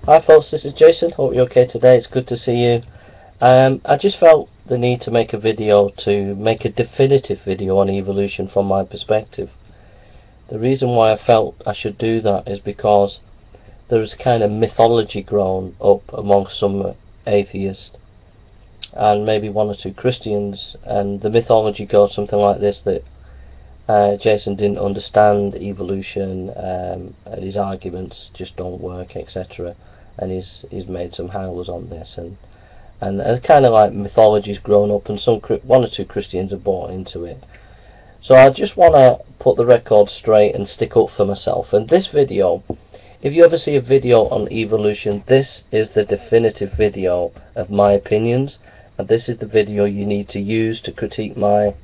Hi folks, this is Jason. Hope you're okay today. It's good to see you. I just felt the need to make a video, to make a definitive video on evolution from my perspective. The reason why I felt I should do that is because there is kind of mythology grown up amongst some atheists and maybe one or two Christians, and the mythology goes something like this, that Jason didn't understand evolution, and his arguments just don't work, etc. And he's made some howlers on this, and kind of like mythology's grown up, and one or two Christians are bought into it. So I just want to put the record straight and stick up for myself. And this video, if you ever see a video on evolution, this is the definitive video of my opinions, and this is the video you need to use to critique my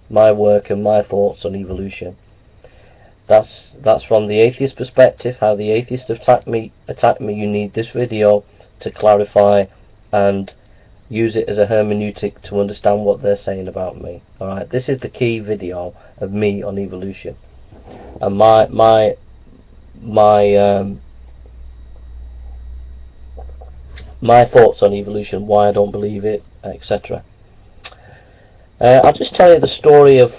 work and my thoughts on evolution. That's from the atheist perspective, how the atheists attack me. You need this video to clarify and use it as a hermeneutic to understand what they're saying about me. Alright, this is the key video of me on evolution, and my thoughts on evolution, why I don't believe it, etc. I'll just tell you the story of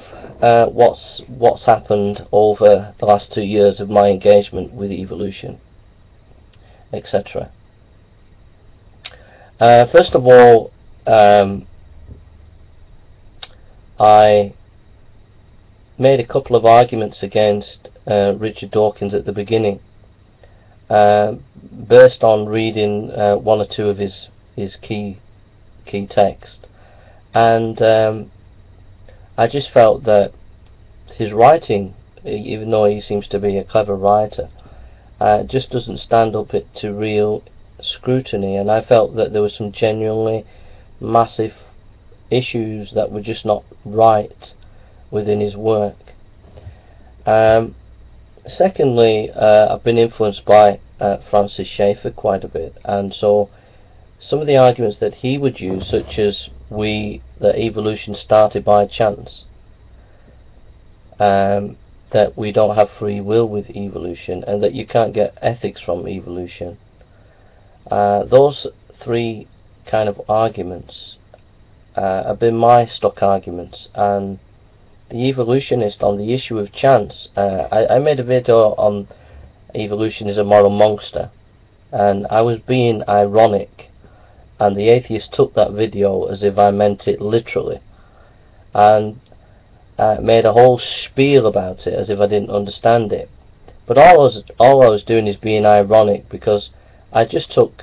what's happened over the last 2 years of my engagement with evolution, etc. First of all, I made a couple of arguments against Richard Dawkins at the beginning, based on reading one or two of his key texts, and I just felt that his writing, even though he seems to be a clever writer, just doesn't stand up to real scrutiny, and I felt that there were some genuinely massive issues that were just not right within his work. Secondly, I've been influenced by Francis Schaeffer quite a bit, and so some of the arguments that he would use, such as that evolution started by chance, that we don't have free will with evolution, and that you can't get ethics from evolution. Those three kind of arguments have been my stock arguments, and the evolutionist on the issue of chance, I made a video on evolution is a moral monster, and I was being ironic, and the atheist took that video as if I meant it literally, and made a whole spiel about it as if I didn't understand it. But all I was doing is being ironic, because I just took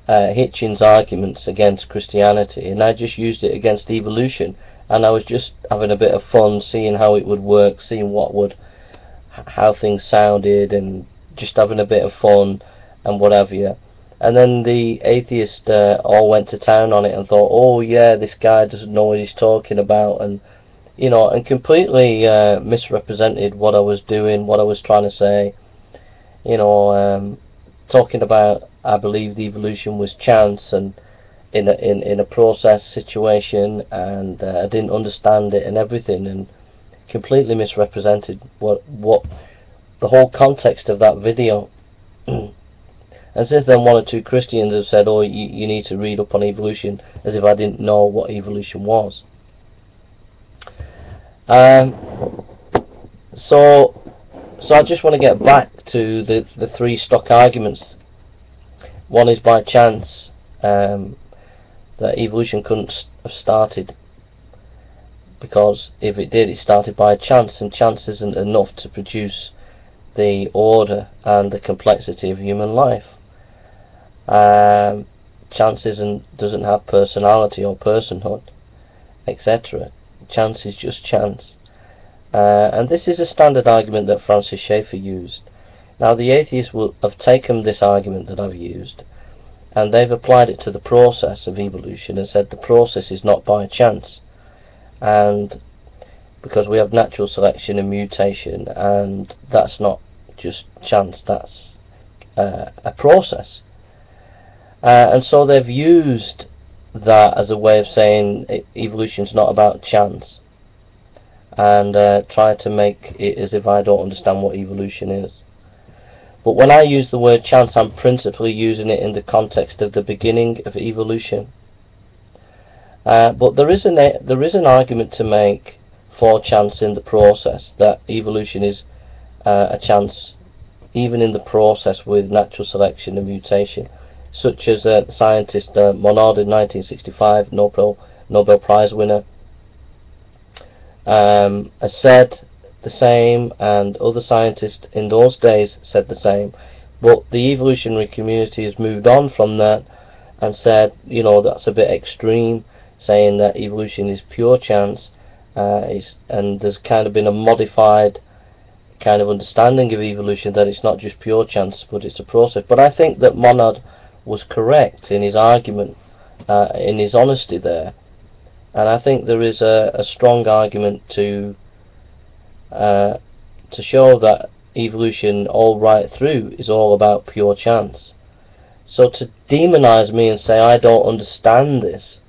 Hitchens' arguments against Christianity and I just used it against evolution, and I was just having a bit of fun, seeing how it would work, seeing how things sounded, and just having a bit of fun and what have you. And then the atheists all went to town on it and thought, oh yeah, this guy doesn't know what he's talking about, and and completely misrepresented what I was doing, what I was trying to say. Talking about, I believe the evolution was chance and in a process situation, and I didn't understand it and everything, and completely misrepresented what the whole context of that video. And since then, one or two Christians have said, oh, you need to read up on evolution, as if I didn't know what evolution was. So I just want to get back to the three stock arguments. One is by chance, that evolution couldn't have started, because if it did, it started by chance, and chance isn't enough to produce the order and the complexity of human life. Chance doesn't have personality or personhood, etc. Chance is just chance. And this is a standard argument that Francis Schaeffer used. Now the atheists will have taken this argument that I've used, and they've applied it to the process of evolution and said the process is not by chance, and because we have natural selection and mutation, and that's not just chance, that's a process. And so they've used that as a way of saying evolution's not about chance, and try to make it as if I don't understand what evolution is. But when I use the word chance, I'm principally using it in the context of the beginning of evolution. But there is an argument to make for chance in the process, that evolution is a chance even in the process with natural selection and mutation, such as the scientist Monod in 1965, Nobel Prize winner, has said the same, and other scientists in those days said the same. But the evolutionary community has moved on from that and said, you know, that's a bit extreme, saying that evolution is pure chance, and there's kind of been a modified kind of understanding of evolution, that it's not just pure chance but it's a process. But I think that Monod was correct in his argument, in his honesty there, and I think there is a strong argument to show that evolution all right through is all about pure chance. So to demonize me and say I don't understand this,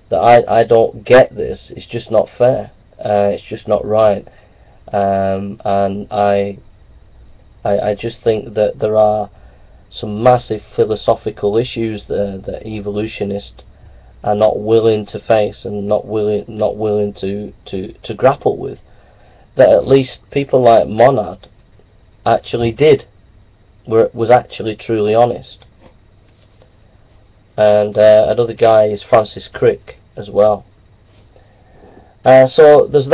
that I don't get this, it's just not fair. It's just not right. And I just think that there are some massive philosophical issues there that evolutionists are not willing to face and not willing to grapple with, that at least people like Monod actually did, was actually truly honest. And another guy is Francis Crick as well. So there's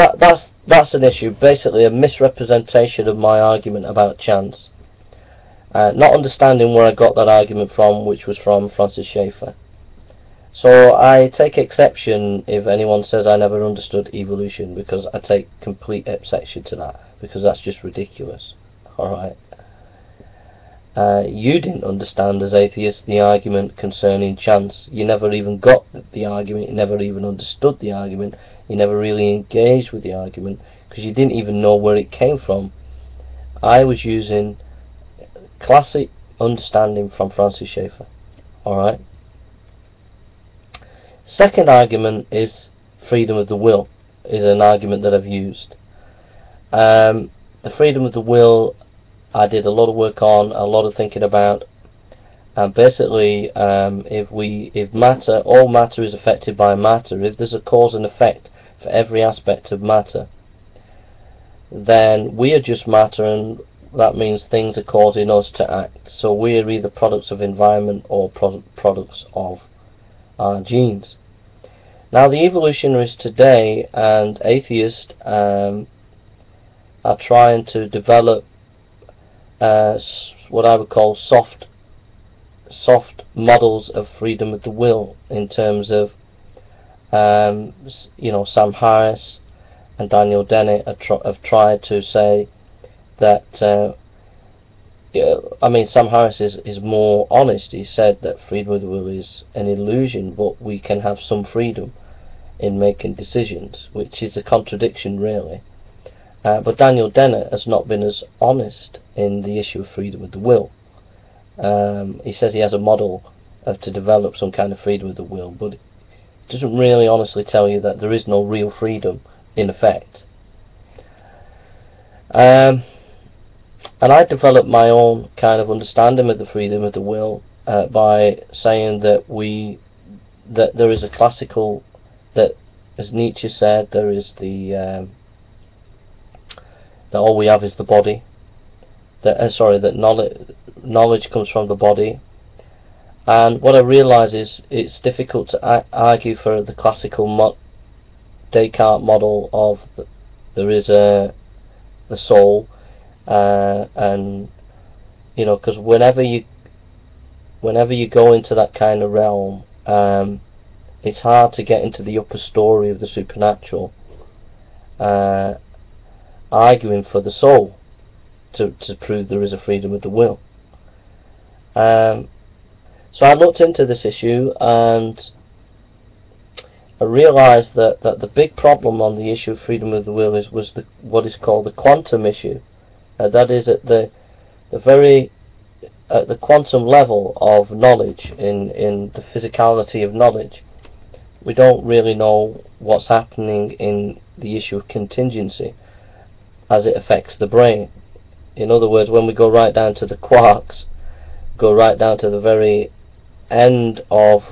that's an issue, basically a misrepresentation of my argument about chance, not understanding where I got that argument from, which was from Francis Schaeffer. So I take exception if anyone says I never understood evolution, because I take complete exception to that, because that's just ridiculous. Alright. You didn't understand as atheists the argument concerning chance. You never even got the argument, you never even understood the argument, you never really engaged with the argument, because you didn't even know where it came from. I was using classic understanding from Francis Schaeffer. Alright. Second argument is freedom of the will, is an argument that I've used. The freedom of the will I did a lot of work on, a lot of thinking about, and basically if matter, all matter is affected by matter, if there's a cause and effect for every aspect of matter, then we are just matter, and that means things are causing us to act. So we are either products of environment or products of our genes. Now the evolutionists today and atheists are trying to develop what I would call soft models of freedom of the will, in terms of you know, Sam Harris and Daniel Dennett have tried to say that I mean, Sam Harris is more honest. He said that freedom of the will is an illusion, but we can have some freedom in making decisions, which is a contradiction really. But Daniel Dennett has not been as honest in the issue of freedom of the will. He says he has a model to develop some kind of freedom of the will, but it doesn't really honestly tell you that there is no real freedom in effect. And I developed my own kind of understanding of the freedom of the will by saying that there is a classical, that as Nietzsche said, there is the that all we have is the body. That knowledge comes from the body. And what I realise is it's difficult to argue for the classical Descartes model of there is the soul, and you know, because whenever you go into that kind of realm, it's hard to get into the upper story of the supernatural, arguing for the soul to prove there is a freedom of the will. So I looked into this issue, and I realised that the big problem on the issue of freedom of the will was what is called the quantum issue. That is at the quantum level of knowledge, in the physicality of knowledge. We don't really know what's happening in the issue of contingency as it affects the brain. In other words, when we go right down to the quarks, go right down to the very end of,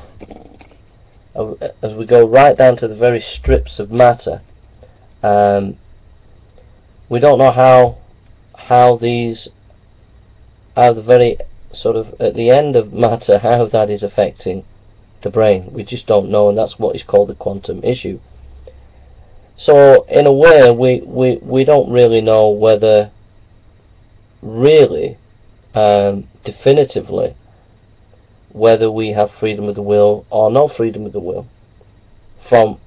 as we go right down to the very strips of matter, we don't know how the very sort of at the end of matter, how that is affecting the brain. We just don't know, and that's what is called the quantum issue. So in a way, we don't really know whether really definitively whether we have freedom of the will or no freedom of the will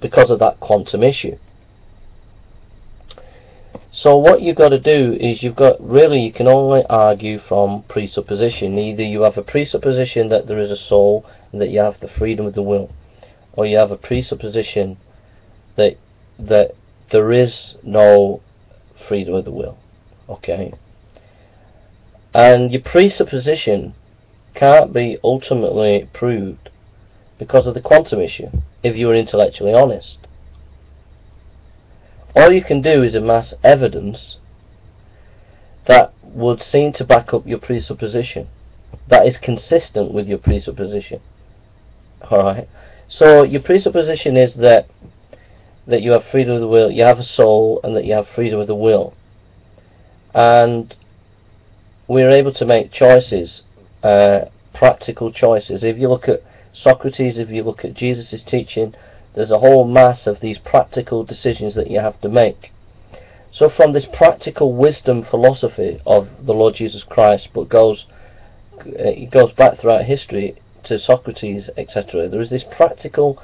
because of that quantum issue. So what you've got to do is you can only argue from presupposition. Either you have a presupposition that there is a soul and that you have the freedom of the will, or you have a presupposition that there is no freedom of the will. Okay? And your presupposition can't be ultimately proved because of the quantum issue, if you are intellectually honest. All you can do is amass evidence that would seem to back up your presupposition, that is consistent with your presupposition. Alright? So your presupposition is that you have freedom of the will, you have a soul, and that you have freedom of the will. And we're able to make choices, practical choices. If you look at Socrates, if you look at Jesus' teaching, there's a whole mass of these practical decisions that you have to make. So from this practical wisdom philosophy of the Lord Jesus Christ, but it goes back throughout history to Socrates, etc. There is this practical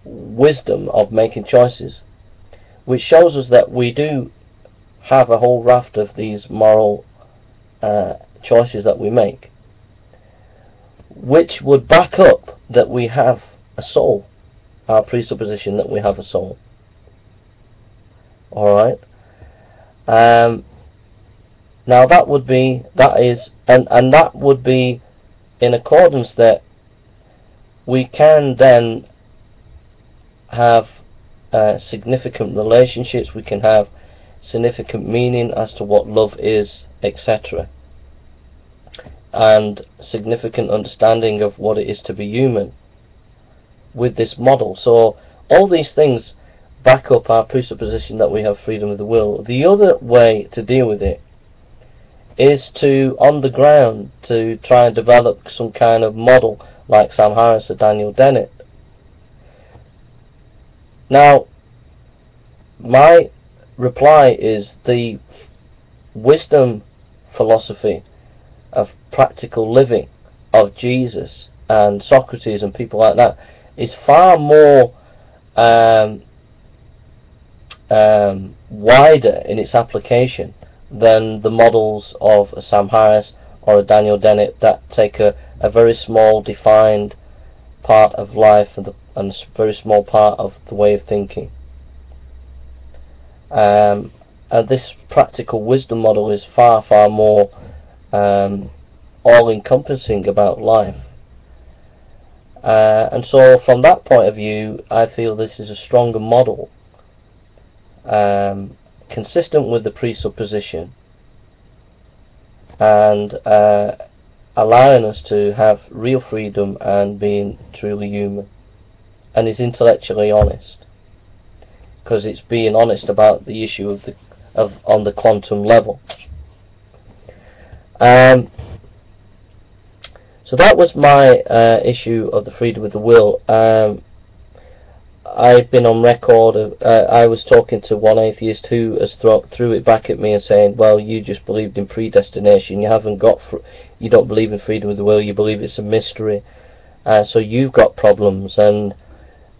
wisdom of making choices, which shows us that we do have a whole raft of these moral choices that we make, which would back up that we have a soul, our presupposition that we have a soul. Alright? Now that would be in accordance that we can then have significant relationships, we can have significant meaning as to what love is, etc., and significant understanding of what it is to be human with this model. So all these things back up our presupposition that we have freedom of the will. The other way to deal with it is to, on the ground, to try and develop some kind of model like Sam Harris or Daniel Dennett. Now, my reply is the wisdom philosophy of practical living of Jesus and Socrates and people like that is far more wider in its application than the models of a Sam Harris or a Daniel Dennett that take a very small defined part of life and a very small part of the way of thinking. And this practical wisdom model is far more all-encompassing about life. And so from that point of view, I feel this is a stronger model, consistent with the presupposition, and allowing us to have real freedom and being truly human, and is intellectually honest, because it's being honest about the issue on the quantum level. So that was my issue of the freedom of the will. I've been on record. I was talking to one atheist who has threw it back at me and saying, "Well, you just believed in predestination. You don't believe in freedom of the will. You believe it's a mystery. So you've got problems." And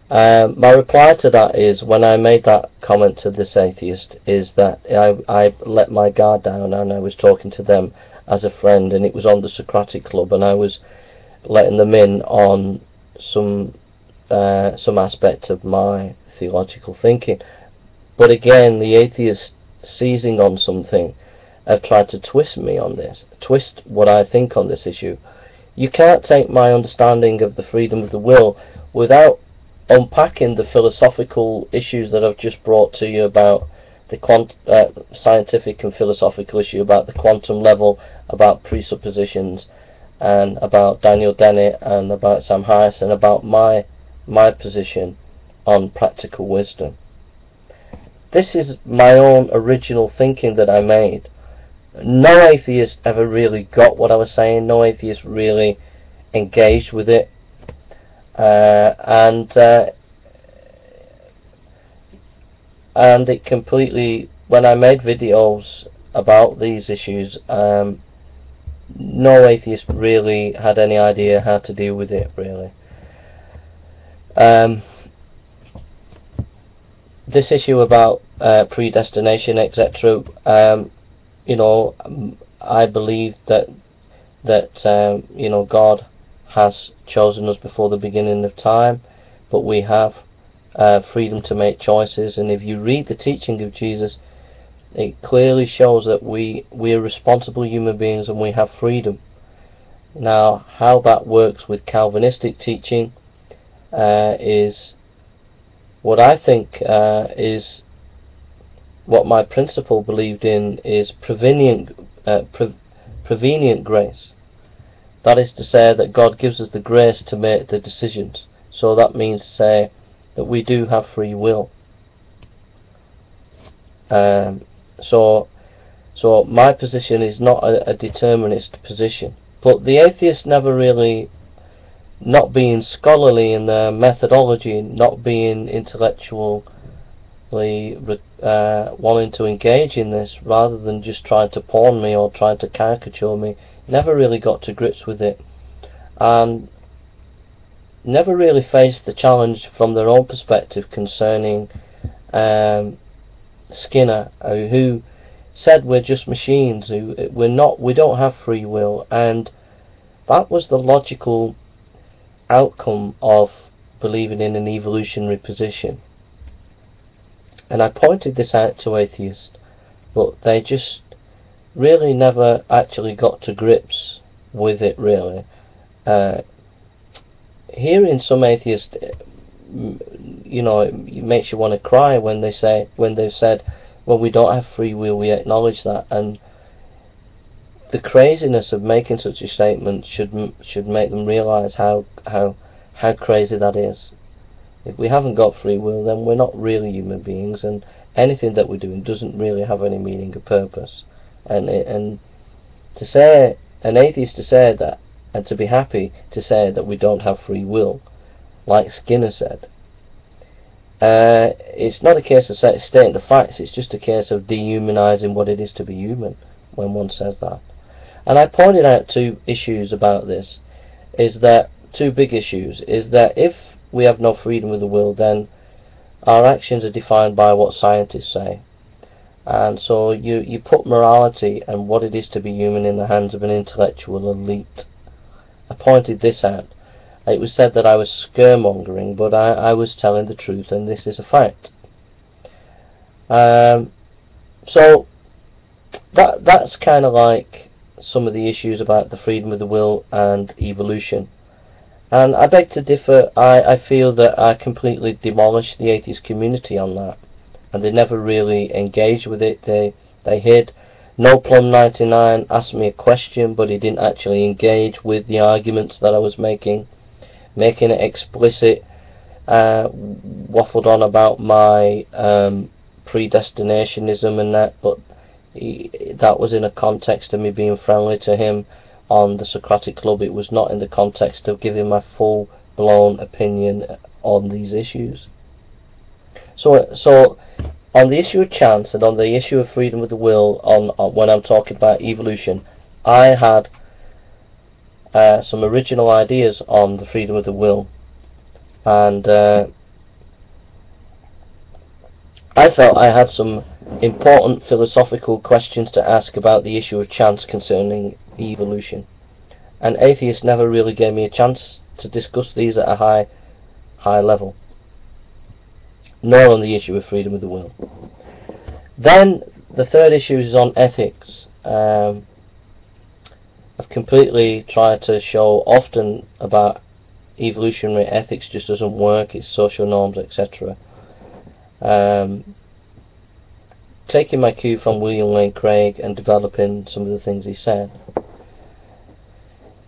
my reply to that is, when I made that comment to this atheist, is that I let my guard down and I was talking to them as a friend, and it was on the Socratic Club, and I was letting them in on some aspect of my theological thinking. But again, the atheists seizing on something have tried to twist me on this, twist what I think on this issue. You can't take my understanding of the freedom of the will without unpacking the philosophical issues that I've just brought to you about the scientific and philosophical issue about the quantum level, about presuppositions, and about Daniel Dennett and about Sam Harris, and about my position on practical wisdom. This is my own original thinking that I made. No atheist ever really got what I was saying. No atheist really engaged with it, and it completely, when I made videos about these issues, no atheist really had any idea how to deal with it, really. This issue about predestination, etc., you know, I believe that you know, God has chosen us before the beginning of time, but we have freedom to make choices. And if you read the teaching of Jesus, it clearly shows that we are responsible human beings and we have freedom. Now, how that works with Calvinistic teaching is what I think is what my principle believed in, is prevenient grace. That is to say that God gives us the grace to make the decisions. So that means to say that we do have free will. So my position is not a determinist position. But the atheists never really, not being scholarly in their methodology, not being intellectually wanting to engage in this, rather than just trying to pawn me or trying to caricature me, never really got to grips with it, and never really faced the challenge from their own perspective concerning Skinner, who said we're just machines, we don't have free will, and that was the logical outcome of believing in an evolutionary position. And I pointed this out to atheists, but they just really never actually got to grips with it, really. Hearing some atheists, you know, it makes you want to cry when they've said, well, we don't have free will, we acknowledge that, and the craziness of making such a statement should make them realise how crazy that is. If we haven't got free will, then we're not really human beings, and anything that we're doing doesn't really have any meaning or purpose. And to say, an atheist to say that, and to be happy to say that we don't have free will, like Skinner said, it's not a case of stating the facts, it's just a case of dehumanising what it is to be human when one says that. And I pointed out two issues about this, two big issues, is that if we have no freedom of the will, then our actions are defined by what scientists say. And so you put morality and what it is to be human in the hands of an intellectual elite. I pointed this out. It was said that I was scaremongering, but I was telling the truth, and this is a fact. So that's kind of like some of the issues about the freedom of the will and evolution. And I beg to differ. I feel that I completely demolished the atheist community on that, and they never really engaged with it. They hid. No Plum 99 asked me a question, but he didn't actually engage with the arguments that I was making it explicit. Waffled on about my predestinationism and that, but that was in a context of me being friendly to him on the Socratic Club. It was not in the context of giving my full-blown opinion on these issues. So on the issue of chance and on the issue of freedom of the will, on when I'm talking about evolution, I had some original ideas on the freedom of the will, and I felt I had some important philosophical questions to ask about the issue of chance concerning evolution, and atheists never really gave me a chance to discuss these at a high level, nor on the issue of freedom of the will. Then the third issue is on ethics. I've completely tried to show often about evolutionary ethics just doesn't work, it's social norms, etc. taking my cue from William Lane Craig and developing some of the things he said.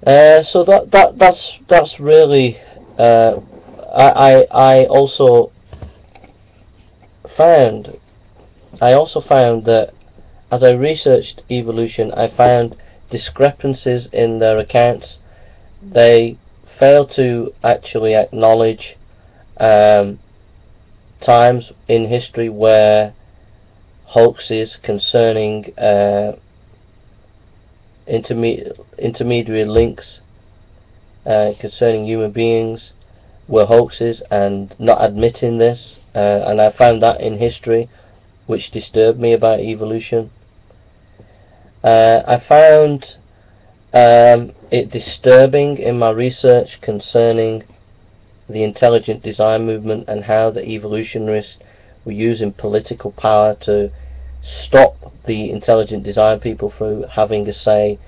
So that's really. I also found that as I researched evolution, I found discrepancies in their accounts. They fail to actually acknowledge times in history where hoaxes concerning intermediary links concerning human beings were hoaxes, and not admitting this, and I found that in history, which disturbed me about evolution. I found it disturbing in my research concerning the intelligent design movement and how the evolutionists were using political power to stop the intelligent design people from having a say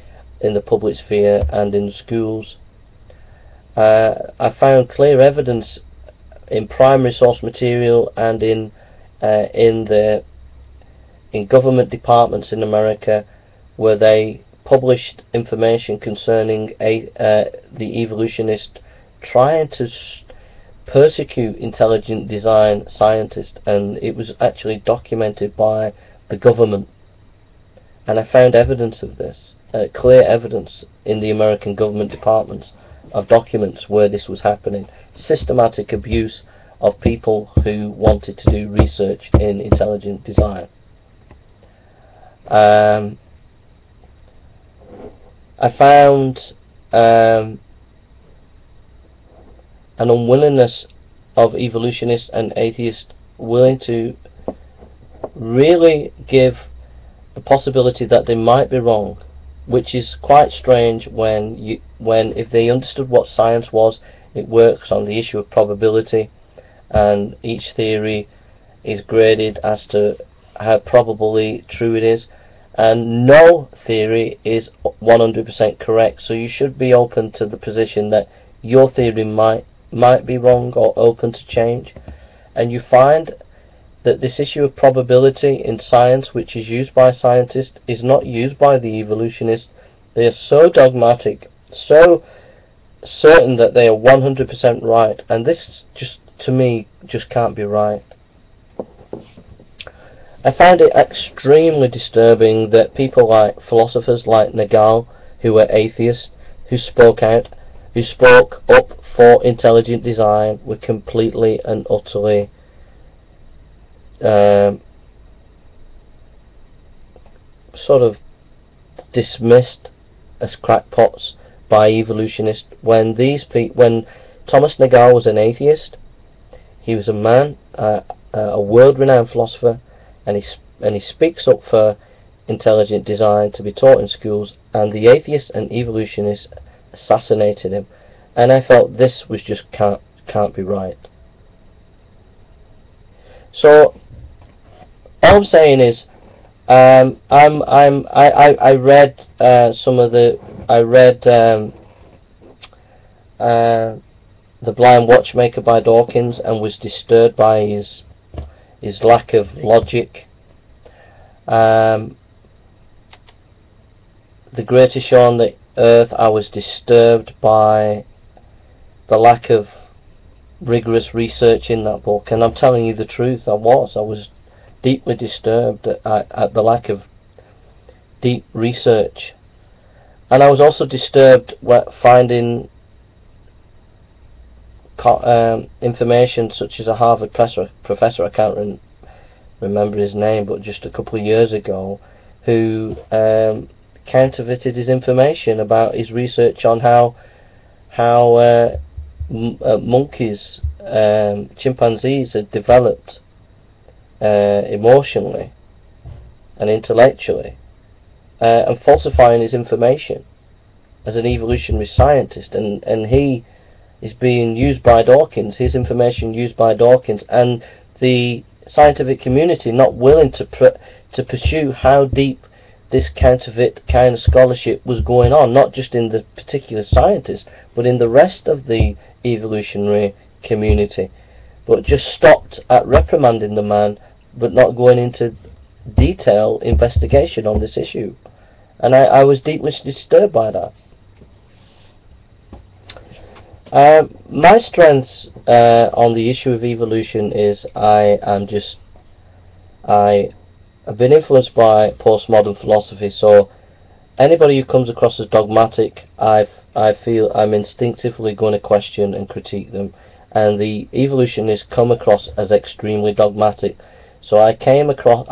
in the public sphere and in schools. I found clear evidence in primary source material and in government departments in America where they published information concerning the evolutionist trying to persecute intelligent design scientists, and it was actually documented by the government. And I found evidence of this, clear evidence in the American government departments of documents where this was happening. Systematic abuse of people who wanted to do research in intelligent design. I found an unwillingness of evolutionists and atheists willing to really give the possibility that they might be wrong, which is quite strange when if they understood what science was. It works on the issue of probability, and each theory is graded as to how probably true it is, and no theory is 100% correct, so you should be open to the position that your theory might be wrong or open to change. And you find that this issue of probability in science, which is used by scientists, is not used by the evolutionists. They are so dogmatic, so certain that they are 100% right, and this just, to me, just can't be right. I found it extremely disturbing that people like philosophers like Nagel, who were atheists, who spoke up for intelligent design, were completely and utterly sort of dismissed as crackpots by evolutionists. When Thomas Nagel was an atheist, he was a man, a world-renowned philosopher, and he speaks up for intelligent design to be taught in schools, and the atheists and evolutionists assassinated him. And I felt this was just can't be right. So all I'm saying is, I read The Blind Watchmaker by Dawkins, and was disturbed by his lack of logic. The Greatest Show on the Earth, I was disturbed by the lack of rigorous research in that book, and I'm telling you the truth, I was deeply disturbed at the lack of deep research. And I was also disturbed finding information such as a Harvard professor, I can't remember his name, but just a couple of years ago, who counterfeited his information about his research on how monkeys, chimpanzees, had developed emotionally and intellectually, and falsifying his information as an evolutionary scientist, and he is being used by Dawkins, his information used by Dawkins, and the scientific community not willing to pursue how deep this counterfeit kind of scholarship was going on, not just in the particular scientists, but in the rest of the evolutionary community, but just stopped at reprimanding the man, but not going into detailed investigation on this issue, and I was deeply disturbed by that. My strengths on the issue of evolution is I have been influenced by postmodern philosophy, so anybody who comes across as dogmatic, I feel I'm instinctively going to question and critique them, and the evolutionists come across as extremely dogmatic. So I came across,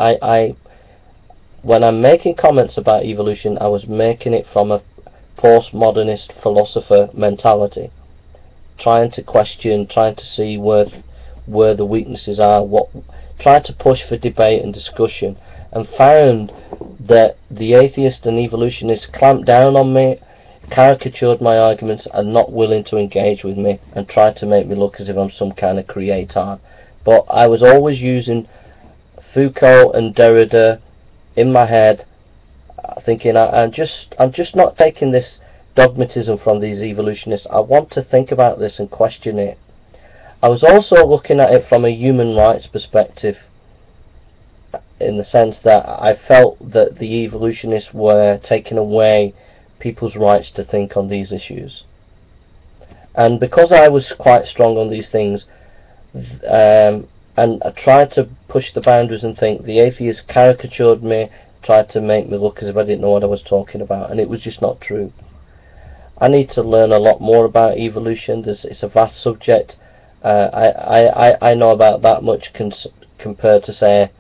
when I'm making comments about evolution, I was making it from a postmodernist philosopher mentality, trying to question, trying to see where the weaknesses are, trying to push for debate and discussion, and found that the atheists and evolutionists clamped down on me, caricatured my arguments, and not willing to engage with me, and tried to make me look as if I'm some kind of creator. But I was always using Foucault and Derrida in my head, thinking I'm just not taking this dogmatism from these evolutionists. I want to think about this and question it. I was also looking at it from a human rights perspective, in the sense that I felt that the evolutionists were taking away people's rights to think on these issues. And because I was quite strong on these things, and I tried to push the boundaries and think, the atheists caricatured me, tried to make me look as if I didn't know what I was talking about, and it was just not true. I need to learn a lot more about evolution. It's a vast subject. I know about that much compared to, say,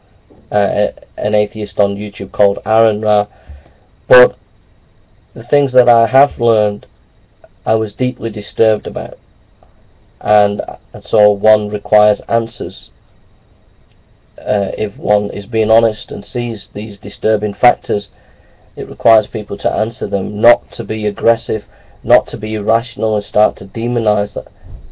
an atheist on YouTube called Aaron Ra. But the things that I have learned, I was deeply disturbed about, and so one requires answers. If one is being honest and sees these disturbing factors, it requires people to answer them, not to be aggressive, not to be irrational and start to demonize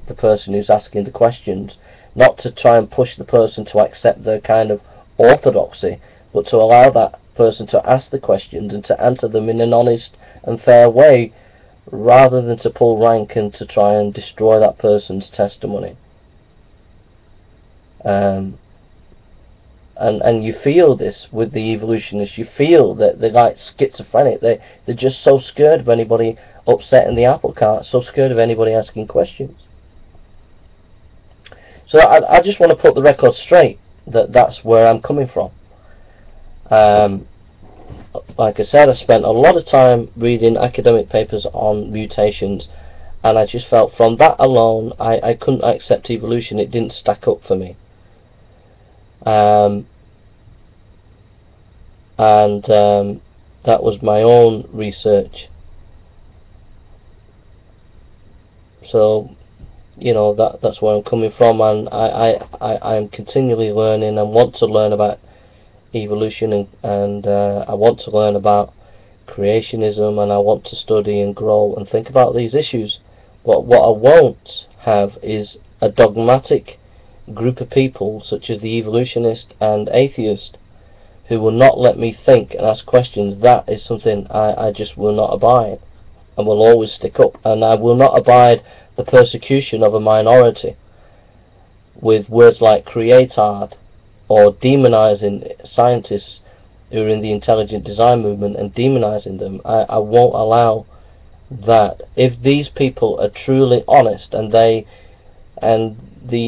the person who's asking the questions, not to try and push the person to accept their kind of orthodoxy, but to allow that person to ask the questions and to answer them in an honest and fair way, rather than to pull rank and to try and destroy that person's testimony. And you feel this with the evolutionists. You feel that they're like schizophrenic. They're just so scared of anybody upsetting the apple cart, so scared of anybody asking questions. So I just want to put the record straight that that's where I'm coming from. Like I said, I spent a lot of time reading academic papers on mutations, and I just felt from that alone I couldn't accept evolution. It didn't stack up for me. That was my own research. So, you know, that's where I'm coming from, and I'm continually learning and want to learn about evolution, and I want to learn about creationism, and I want to study and grow and think about these issues. But what I won't have is a dogmatic group of people such as the evolutionist and atheist who will not let me think and ask questions. That is something I just will not abide, and will always stick up. And I will not abide the persecution of a minority with words like creatard, or demonizing scientists who are in the intelligent design movement and demonizing them. I won't allow that. If these people are truly honest, and the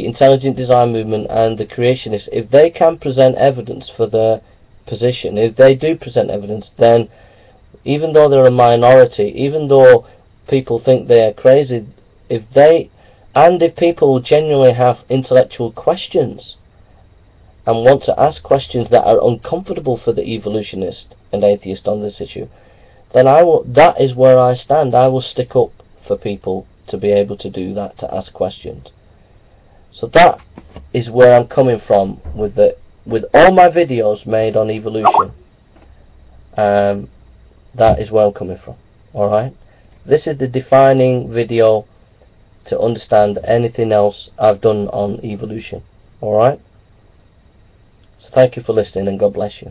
intelligent design movement and the creationists, if they can present evidence for their position, if they do present evidence, then even though they're a minority, even though people think they are crazy, if people genuinely have intellectual questions and want to ask questions that are uncomfortable for the evolutionist and atheist on this issue, then that is where I stand. I will stick up for people to be able to do that, to ask questions. So that is where I'm coming from with all my videos made on evolution. That is where I'm coming from. Alright? This is the defining video to understand anything else I've done on evolution. Alright? So thank you for listening, and God bless you.